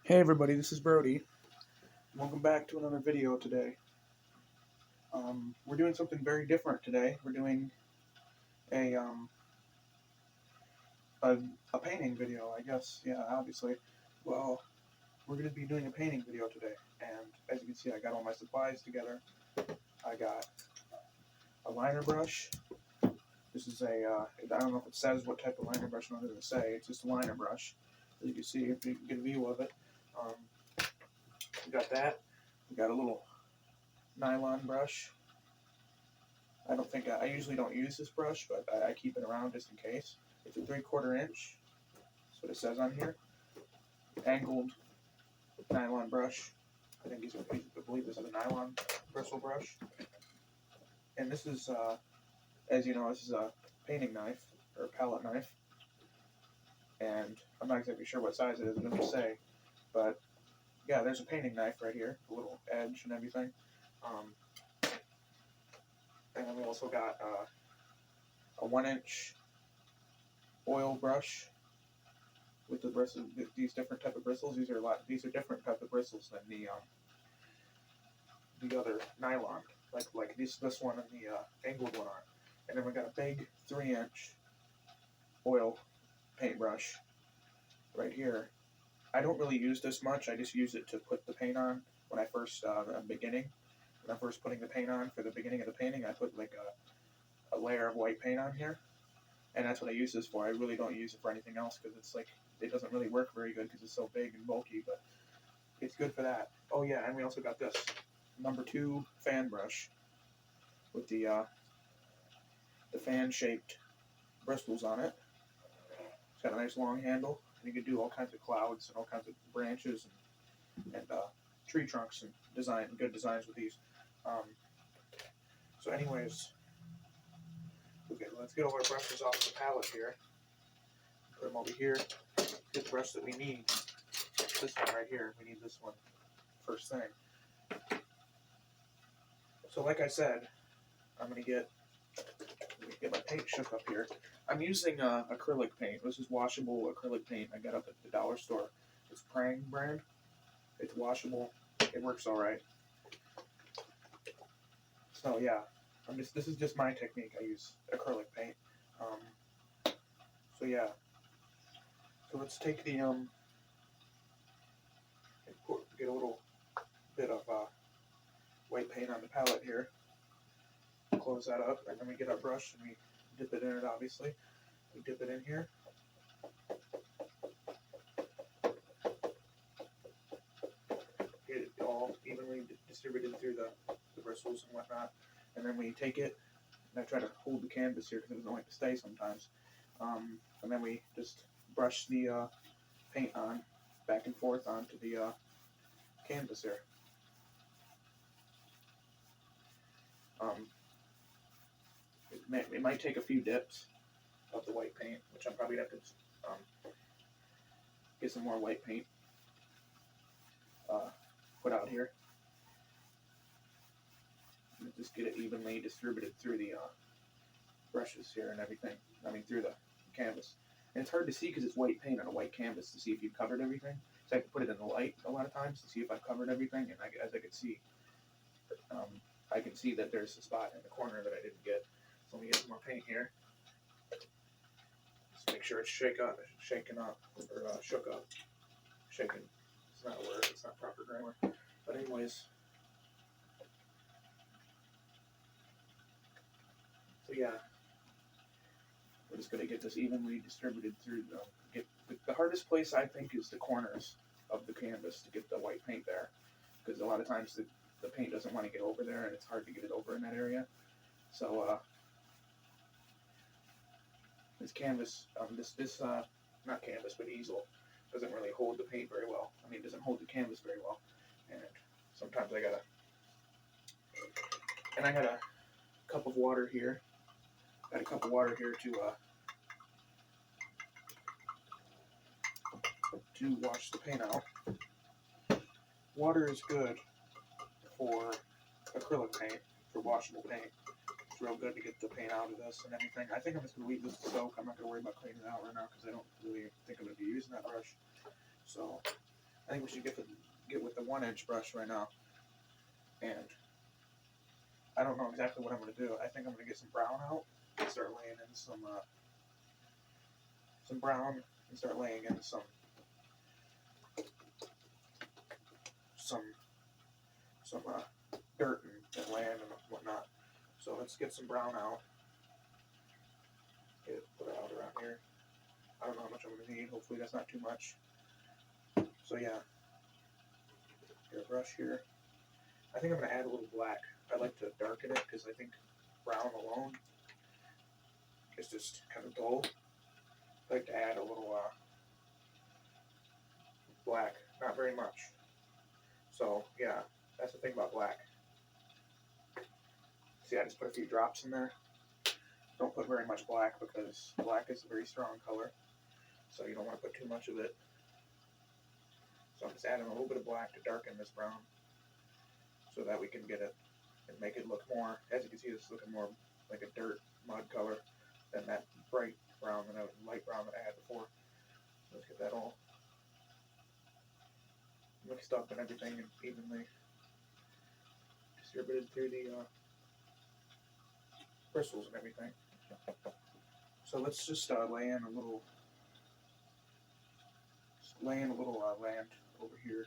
Hey everybody, this is Brody. Welcome back to another video today. We're doing something very different today. We're doing a, um, a, a painting video, I guess. Yeah, obviously. Well, we're going to be doing a painting video today. And as you can see, I got all my supplies together. I got a liner brush. This is I don't know if it says what type of liner brush I'm going to say. It's just a liner brush. As you can see, if you can get a view of it. We got that. We got a little nylon brush. I usually don't use this brush, but I keep it around just in case. It's a 3/4 inch. That's what it says on here. Angled nylon brush. I believe this is a nylon bristle brush. And this is, as you know, this is a painting knife, or a palette knife. And I'm not exactly sure what size it is, it doesn't say. But, yeah, there's a painting knife right here, a little edge and everything. And then we also got a 1-inch oil brush with the bristles, these different type of bristles. These are different type of bristles than the other nylon, like this one and the angled one are. And then we got a big 3-inch oil paintbrush right here. I don't really use this much. I just use it to put the paint on when I first when I'm first putting the paint on for the beginning of the painting. I put like a layer of white paint on here, and that's what I use this for. I really don't use it for anything else because it's like it doesn't really work very good because it's so big and bulky, but it's good for that. Oh yeah, and we also got this number 2 fan brush with the fan-shaped bristles on it. It's got a nice long handle, and you can do all kinds of clouds and all kinds of branches and tree trunks and good designs with these. So anyways, okay, let's get all our brushes off the palette here. Put them over here. Get the brush that we need. This one right here. We need this one first thing. So like I said, I'm gonna get my paint shook up here. I'm using acrylic paint. This is washable acrylic paint I got up at the dollar store. It's Prang brand. It's washable. It works all right. So yeah, this is just my technique. I use acrylic paint. So yeah. So let's take the get a little bit of white paint on the palette here. Close that up, and then we get our brush and we dip it in it. Obviously, we dip it in here. Get it all evenly distributed through the bristles and whatnot, and then we take it. And I try to hold the canvas here because it doesn't like to stay sometimes. And then we just brush the paint on back and forth onto the canvas here. It might take a few dips of the white paint, which I'm probably going to have to get some more white paint put out here. And just get it evenly distributed through the brushes here and everything. I mean, through the canvas. And it's hard to see because it's white paint on a white canvas to see if you've covered everything. So I have to put it in the light a lot of times to see if I've covered everything. And as I can see, I can see that there's a spot in the corner that I didn't get. So let me get some more paint here. Just make sure it's shaken up, or shook up. Shaken. It's not a word. It's not proper grammar. But anyways. So yeah. We're just going to get this evenly distributed through the hardest place I think is the corners of the canvas to get the white paint there, because a lot of times the paint doesn't want to get over there and it's hard to get it over in that area. So this canvas, not canvas but easel, doesn't really hold the paint very well. I mean, it doesn't hold the canvas very well, and sometimes I got a cup of water here. Got a cup of water here to wash the paint out. Water is good for acrylic paint, for washable paint. It's real good to get the paint out of this and everything. I think I'm just going to leave this to soak. I'm not going to worry about cleaning it out right now because I don't really think I'm going to be using that brush. So, think we should get with the 1-inch brush right now. And I don't know exactly what I'm going to do. I think I'm going to get some brown out and start laying in some brown and start laying in some dirt and land and whatnot. So let's get some brown out. Put it out around here. I don't know how much I'm going to need. Hopefully that's not too much. So yeah, get a brush here. I think I'm going to add a little black. I like to darken it because I think brown alone is just kind of dull. I like to add a little black, not very much. So yeah, that's the thing about black. See, I just put a few drops in there. Don't put very much black because black is a very strong color. So you don't want to put too much of it. So I'm just adding a little bit of black to darken this brown so that we can get it and make it look more, as you can see, it's looking more like a dirt mud color than that bright brown and light brown that I had before. Let's get that all mixed up and everything and evenly distributed through the bristles and everything. So let's just lay in a little land over here.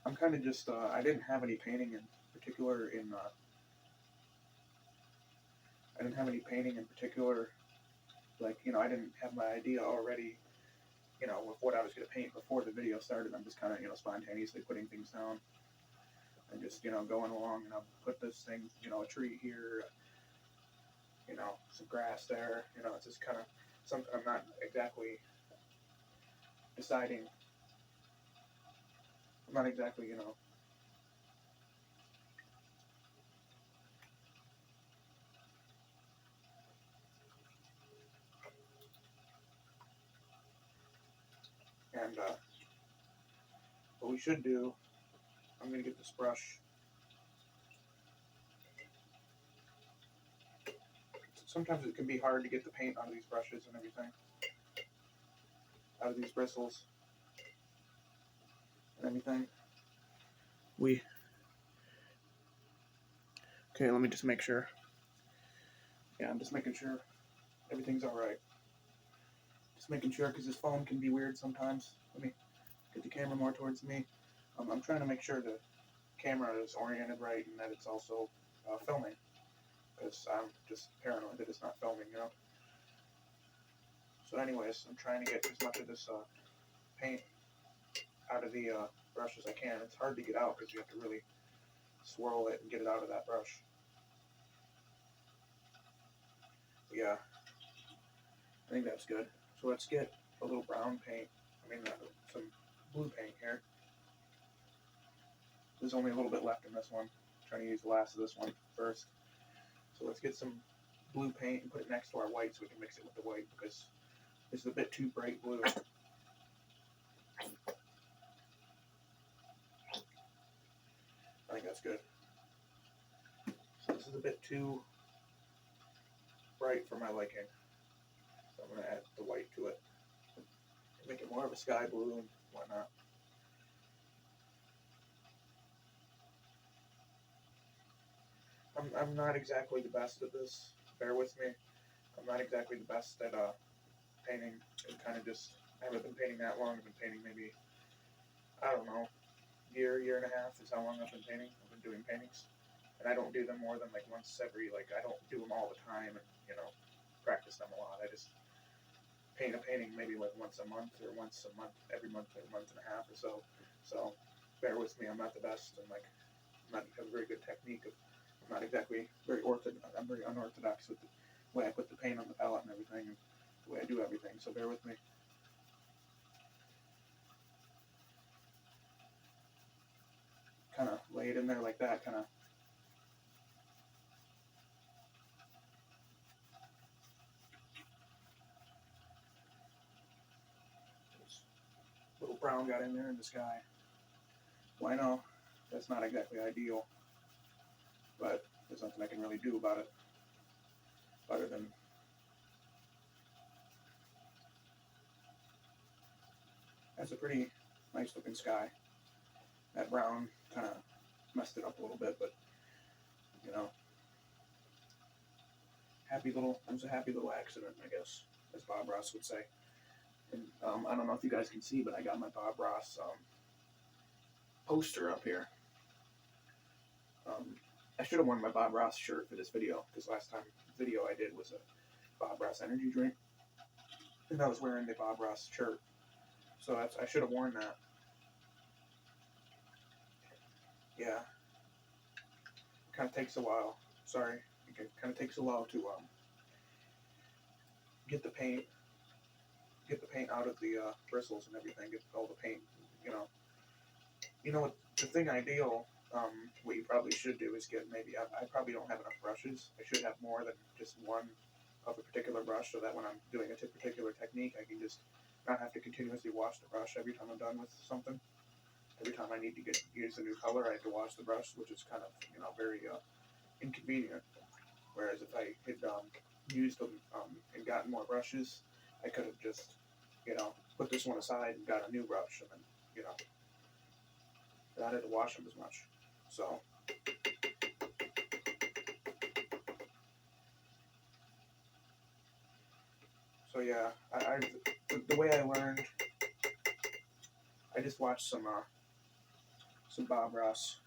I'm kind of just, I didn't have any painting in particular like, you know, I didn't have my idea already, you know, with what I was going to paint before the video started. I'm just kind of, you know, spontaneously putting things down and just, you know, going along, and I'll put this thing, you know, a tree here, you know, some grass there, you know, it's just kind of something I'm not exactly deciding. I'm not exactly, you know, and what we should do, I'm going to get this brush. Sometimes it can be hard to get the paint out of these brushes and everything, out of these bristles and everything. Okay, let me just make sure. Yeah, I'm just making sure everything's alright. Just making sure, because this phone can be weird sometimes. Let me get the camera more towards me. I'm trying to make sure the camera is oriented right and that it's also filming, because I'm just paranoid that it's not filming, you know. So anyways, I'm trying to get as much of this paint out of the brush as I can. It's hard to get out because you have to really swirl it and get it out of that brush. Yeah, I think that's good. So let's get a little brown paint. Some blue paint here. There's only a little bit left in this one. I'm trying to use the last of this one first. So let's get some blue paint and put it next to our white so we can mix it with the white, because this is a bit too bright blue. I think that's good. So this is a bit too bright for my liking. So I'm going to add the white to it to make it more of a sky blue and whatnot. I'm not exactly the best at this. Bear with me. I'm not exactly the best at painting. I haven't been painting that long. I've been painting maybe, I don't know, year and a half is how long I've been painting. I've been doing paintings. And I don't do them more than like once every, I don't do them all the time and, you know, practice them a lot. I just paint a painting maybe like once a month or once a month, every month or a month and a half or so. So bear with me. I'm not the best, and I'm not have a very good technique. I'm not exactly very I'm very unorthodox with the way I put the paint on the palette and everything, and the way I do everything. So bear with me. Kind of lay it in there like that, kind of. Little brown got in there in the sky. Well, I know that's not exactly ideal, but there's nothing I can really do about it other than that's a pretty nice looking sky. That brown kind of messed it up a little bit, but you know, it was a happy little accident, I guess, as Bob Ross would say. And I don't know if you guys can see, but I got my Bob Ross poster up here. I should have worn my Bob Ross shirt for this video, because last time video I did was a Bob Ross energy drink, and I was wearing the Bob Ross shirt, so I should have worn that. Yeah, it kind of takes a while. Sorry, it kind of takes a while to get the paint out of the bristles and everything. Get all the paint, you know what the thing ideal. What you probably should do is get maybe, I probably don't have enough brushes. I should have more than just one of a particular brush, so that when I'm doing a particular technique, I can just not have to continuously wash the brush every time I'm done with something. Every time I need to use a new color, I have to wash the brush, which is kind of, very inconvenient. Whereas if I had used them and gotten more brushes, I could have just, put this one aside and got a new brush, and then, not had to wash them as much. So yeah, the way I learned, I just watched some Bob Ross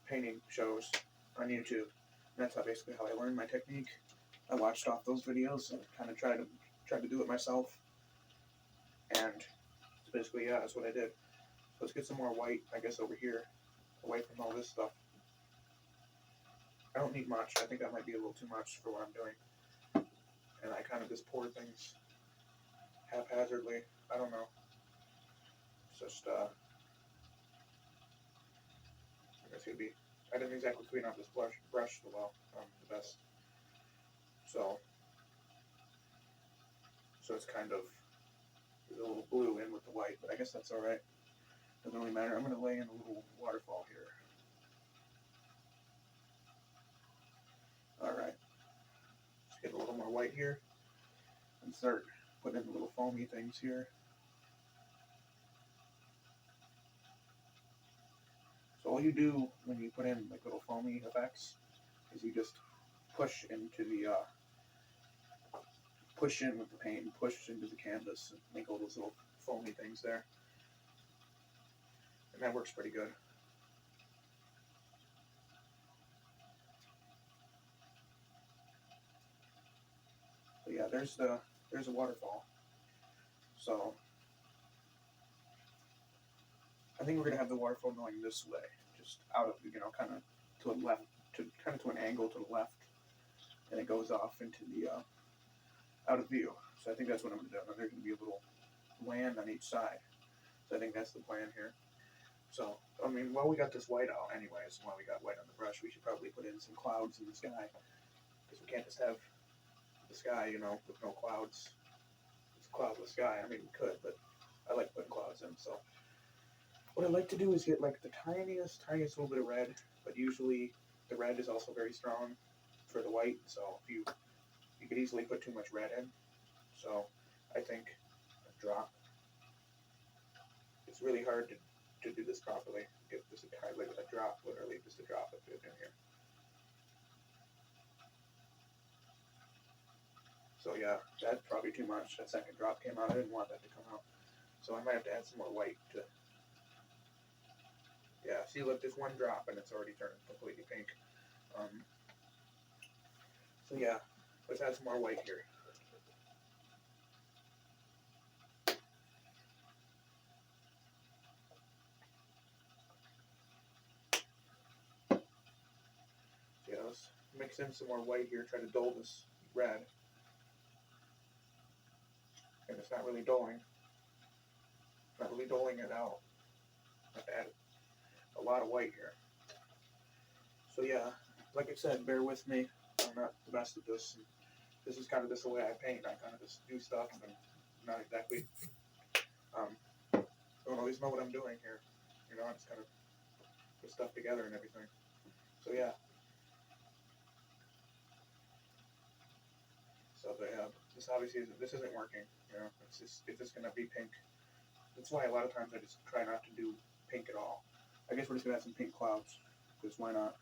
painting shows on YouTube. And that's basically how I learned my technique. I watched off those videos and kind of tried to do it myself. And basically, yeah, that's what I did. So let's get some more white, I guess, over here, away from all this stuff. I don't need much. I think that might be a little too much for what I'm doing. And I kind of just pour things haphazardly. I don't know. It's just, I guess it'd be, I didn't exactly clean out this brush the best. So it's kind of, there's a little blue in with the white, but I guess that's alright. Doesn't really matter. I'm going to lay in a little waterfall here. Alright. Let's get a little more white here and start putting in the little foamy things here. So all you do when you put in like little foamy effects is you just push into the push in with the paint and push into the canvas and make all those little foamy things there. And that works pretty good. But yeah, there's a waterfall. So I think we're gonna have the waterfall going this way, just out of, kind of to the left, to an angle to the left, and it goes off into the out of view. So I think that's what I'm gonna do. And there's gonna be a little land on each side. So I think that's the plan here. So I mean, while we got this white out, anyways, while we got white on the brush, we should probably put in some clouds in the sky, because we can't just have the sky, with no clouds. It's a cloudless sky. I mean, we could, but I like putting clouds in. So what I like to do is get like the tiniest little bit of red, but usually the red is also very strong for the white. So if you could easily put too much red in. So I think a drop. It's really hard to do this properly. Get this like a drop, literally just a drop of it in here. So yeah, that's probably too much. That second drop came out. I didn't want that to come out. So I might have to add some more white to. Yeah, see, look, there's one drop and it's already turned completely pink. So yeah, let's add some more white here. Yeah, let's mix in some more white here, try to dull this red. And it's not really dulling. Not really dulling it out. I have to add a lot of white here. So yeah, like I said, bear with me. I'm not the best at this. This is kind of just the way I paint. I kind of just do stuff and not exactly don't always know what I'm doing here. I just kind of put stuff together and everything. So yeah. So yeah, this obviously isn't working. It's just gonna be pink. That's why a lot of times I just try not to do pink at all. I guess we're just gonna have some pink clouds, because why not?